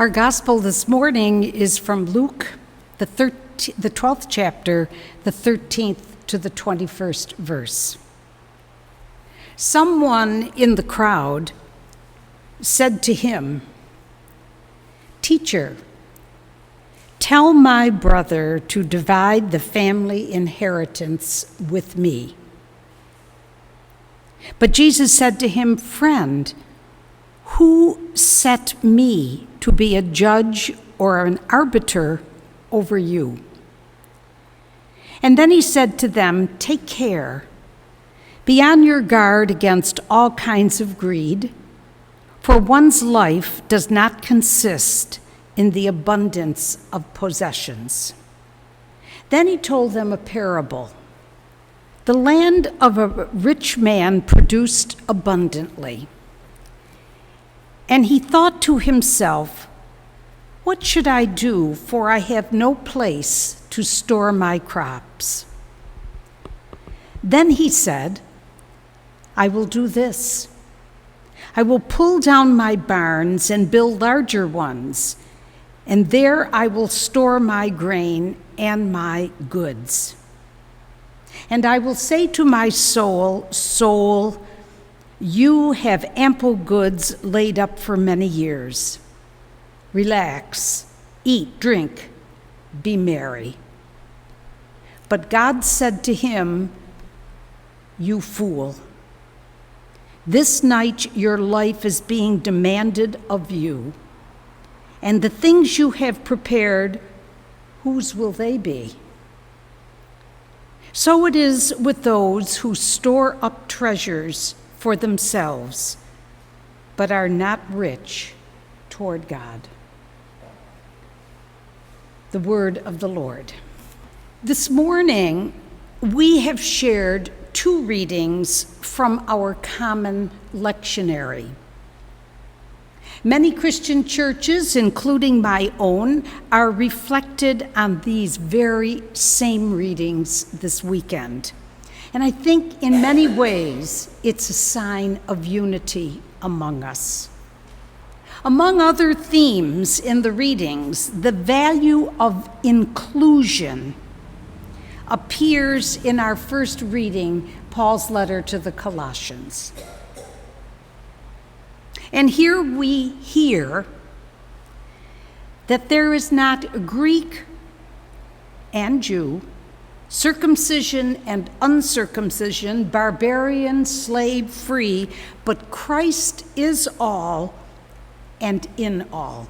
Our gospel this morning is from Luke, the 12th chapter, the 13th to the 21st verse. Someone in the crowd said to him, "Teacher, tell my brother to divide the family inheritance with me." But Jesus said to him, "Friend, who set me to be a judge or an arbiter over you?" And then he said to them, "Take care. Be on your guard against all kinds of greed, for one's life does not consist in the abundance of possessions." Then he told them a parable. The land of a rich man produced abundantly. And he thought to himself, "What should I do, for I have no place to store my crops?" Then he said, "I will do this. I will pull down my barns and build larger ones, and there I will store my grain and my goods. And I will say to my soul, 'Soul, you have ample goods laid up for many years. Relax, eat, drink, be merry.' But God said to him, 'You fool, this night your life is being demanded of you, and the things you have prepared, whose will they be?' So it is with those who store up treasures for themselves, but are not rich toward God." The word of the Lord. This morning, we have shared two readings from our common lectionary. Many Christian churches, including my own, are reflected on these very same readings this weekend. And I think in many ways, it's a sign of unity among us. Among other themes in the readings, the value of inclusion appears in our first reading, Paul's letter to the Colossians. And here we hear that there is not Greek and Jew, circumcision and uncircumcision, barbarian, slave, free, but Christ is all and in all.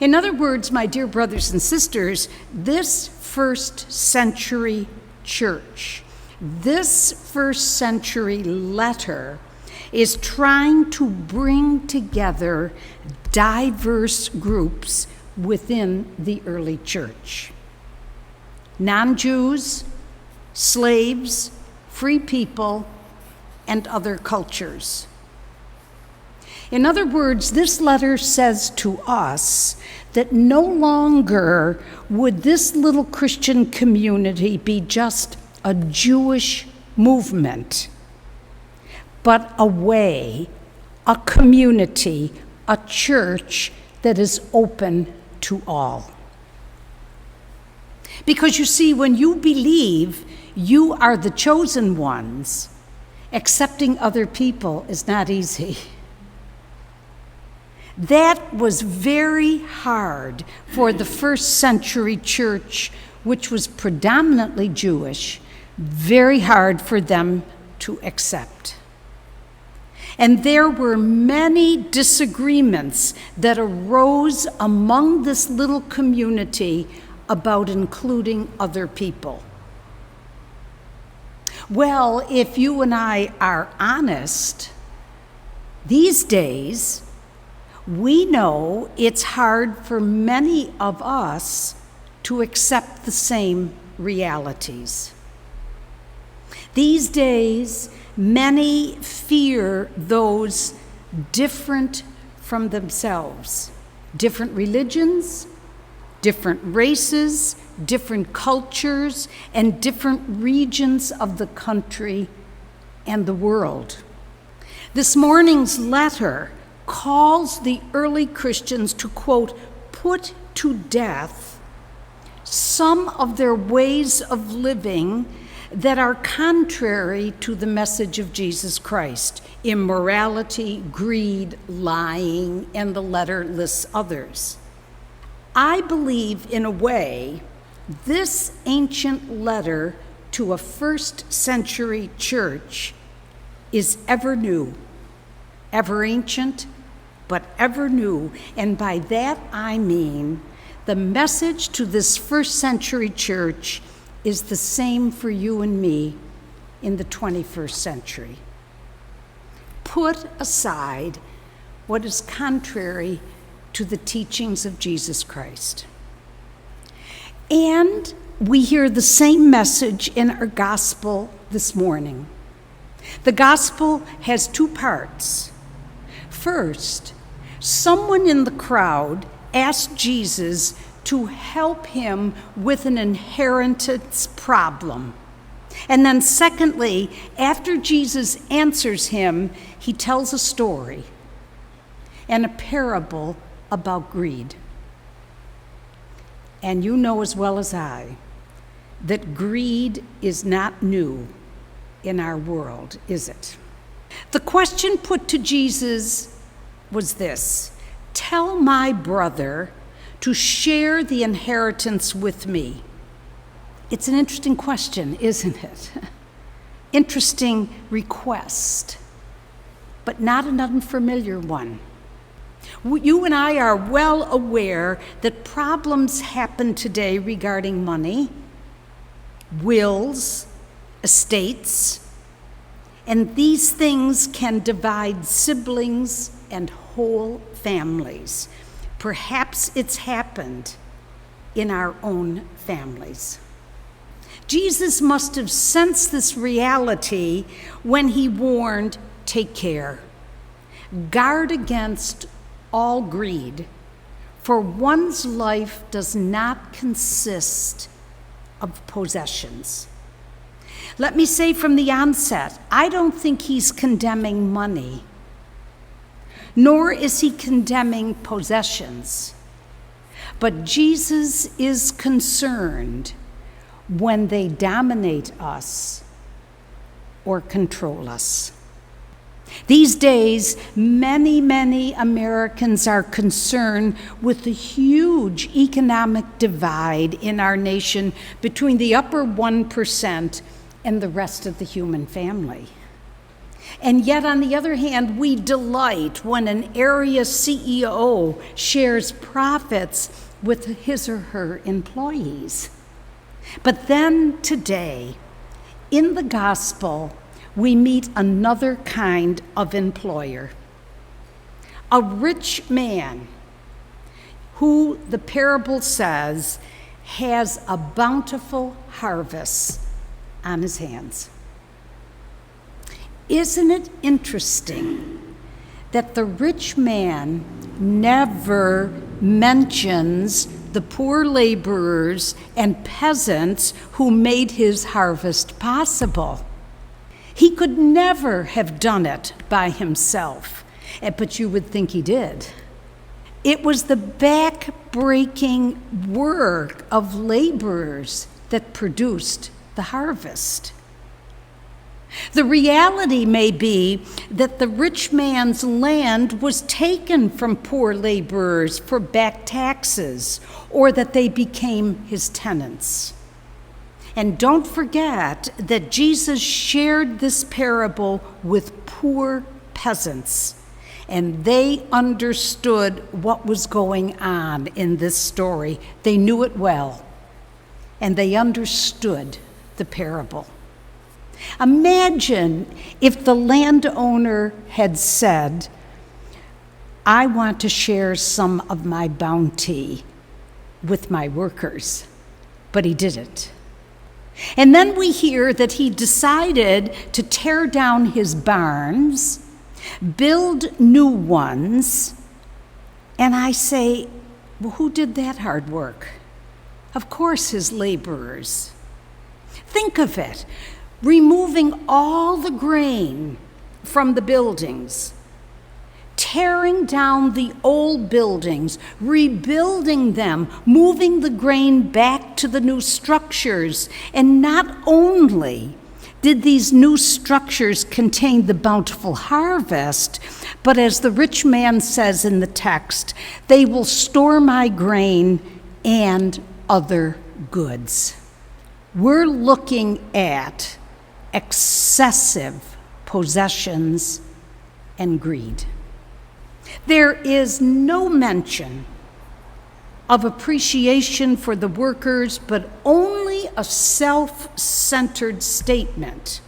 In other words, my dear brothers and sisters, this first century church, this first century letter is trying to bring together diverse groups within the early church. Non-Jews, slaves, free people, and other cultures. In other words, this letter says to us that no longer would this little Christian community be just a Jewish movement, but a way, a community, a church that is open to all. Because you see, when you believe you are the chosen ones, accepting other people is not easy. That was very hard for the first century church, which was predominantly Jewish, very hard for them to accept. And there were many disagreements that arose among this little community about including other people. Well, if you and I are honest, these days, we know it's hard for many of us to accept the same realities. These days, many fear those different from themselves, different religions, different races, different cultures, and different regions of the country and the world. This morning's letter calls the early Christians to, quote, put to death some of their ways of living that are contrary to the message of Jesus Christ: immorality, greed, lying, and the letter lists others. I believe, in a way, this ancient letter to a first-century church is ever new, ever ancient, but ever new. And by that I mean the message to this first-century church is the same for you and me in the 21st century. Put aside what is contrary to the teachings of Jesus Christ. And we hear the same message in our gospel this morning. The gospel has two parts. First, someone in the crowd asked Jesus to help him with an inheritance problem. And then secondly, after Jesus answers him, he tells a story and a parable about greed. And you know as well as I that greed is not new in our world, is it? The question put to Jesus was this: tell my brother to share the inheritance with me. It's an interesting question, isn't it? Interesting request, but not an unfamiliar one. You and I are well aware that problems happen today regarding money, wills, estates, and these things can divide siblings and whole families. Perhaps it's happened in our own families. Jesus must have sensed this reality when he warned, take care. Guard against all greed, for one's life does not consist of possessions. Let me say from the onset, I don't think he's condemning money, nor is he condemning possessions. But Jesus is concerned when they dominate us or control us. These days, many Americans are concerned with the huge economic divide in our nation between the upper 1% and the rest of the human family. And yet, on the other hand, we delight when an area CEO shares profits with his or her employees. But then today, in the gospel, we meet another kind of employer. A rich man who, the parable says, has a bountiful harvest on his hands. Isn't it interesting that the rich man never mentions the poor laborers and peasants who made his harvest possible? He could never have done it by himself, but you would think he did. It was the back-breaking work of laborers that produced the harvest. The reality may be that the rich man's land was taken from poor laborers for back taxes, or that they became his tenants. And don't forget that Jesus shared this parable with poor peasants, and they understood what was going on in this story. They knew it well, and they understood the parable. Imagine if the landowner had said, I want to share some of my bounty with my workers, but he didn't. And then we hear that he decided to tear down his barns, build new ones, and I say, well, who did that hard work? Of course, his laborers. Think of it. Removing all the grain from the buildings, tearing down the old buildings, rebuilding them, moving the grain back to the new structures. And not only did these new structures contain the bountiful harvest, but as the rich man says in the text, they will store my grain and other goods. We're looking at excessive possessions and greed. There is no mention of appreciation for the workers, but only a self-centered statement.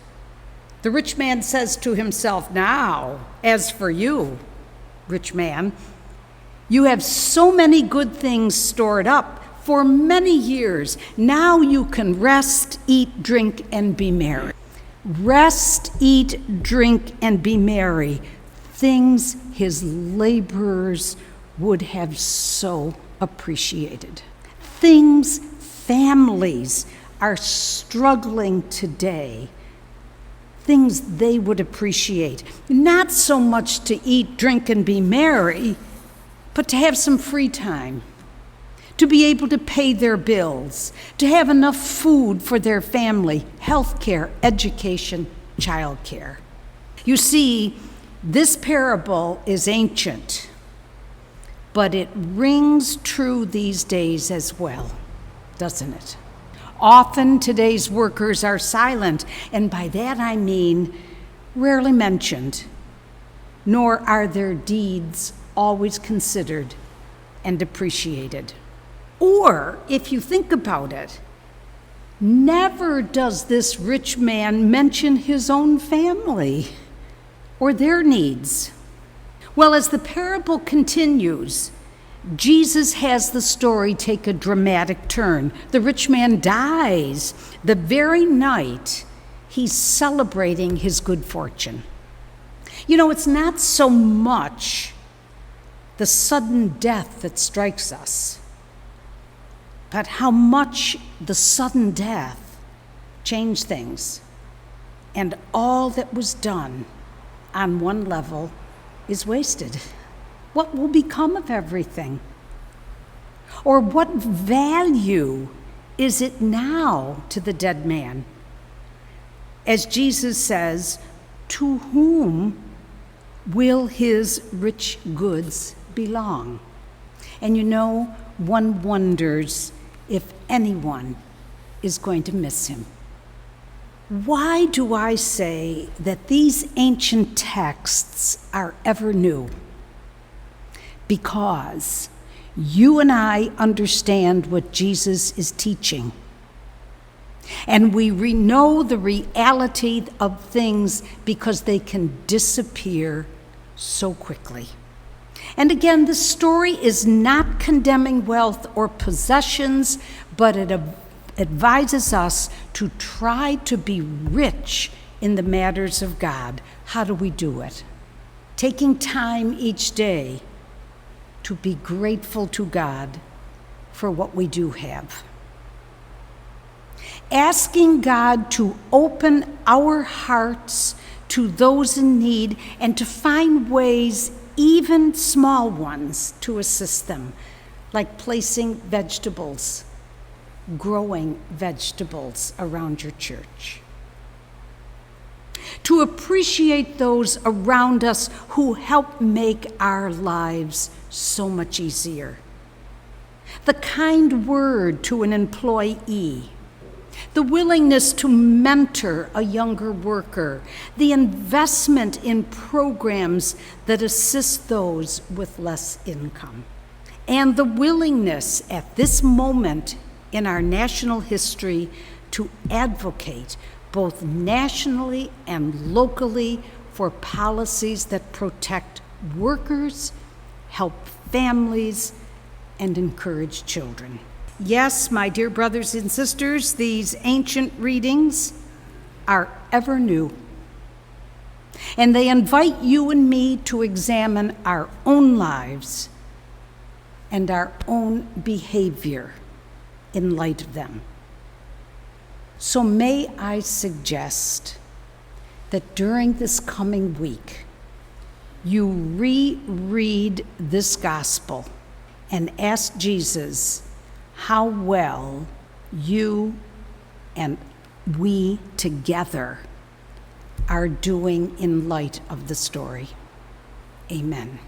The rich man says to himself, "Now, as for you, rich man, you have so many good things stored up for many years. Now you can rest, eat, drink, and be merry." Rest, eat, drink, and be merry. Things his laborers would have so appreciated. Things families are struggling today. Things they would appreciate. Not so much to eat, drink, and be merry, but to have some free time, to be able to pay their bills, to have enough food for their family, health care, education, child care. You see, this parable is ancient, but it rings true these days as well, doesn't it? Often today's workers are silent, and by that I mean rarely mentioned, nor are their deeds always considered and appreciated. Or, if you think about it, never does this rich man mention his own family or their needs. Well, as the parable continues, Jesus has the story take a dramatic turn. The rich man dies the very night he's celebrating his good fortune. You know, it's not so much the sudden death that strikes us, but how much the sudden death changed things. And all that was done on one level is wasted. What will become of everything? Or what value is it now to the dead man? As Jesus says, to whom will his rich goods belong? And you know, one wonders if anyone is going to miss him. Why do I say that these ancient texts are ever new? Because you and I understand what Jesus is teaching. And we know the reality of things because they can disappear so quickly. And again, the story is not condemning wealth or possessions, but it advises us to try to be rich in the matters of God. How do we do it? Taking time each day to be grateful to God for what we do have. Asking God to open our hearts to those in need and to find ways, even small ones, to assist them, like placing vegetables, growing vegetables around your church. To appreciate those around us who help make our lives so much easier. The kind word to an employee, the willingness to mentor a younger worker, the investment in programs that assist those with less income, and the willingness at this moment in our national history to advocate both nationally and locally for policies that protect workers, help families, and encourage children. Yes, my dear brothers and sisters, these ancient readings are ever new. And they invite you and me to examine our own lives and our own behavior in light of them. So may I suggest that during this coming week, you reread this gospel and ask Jesus how well you and we together are doing in light of the story. Amen.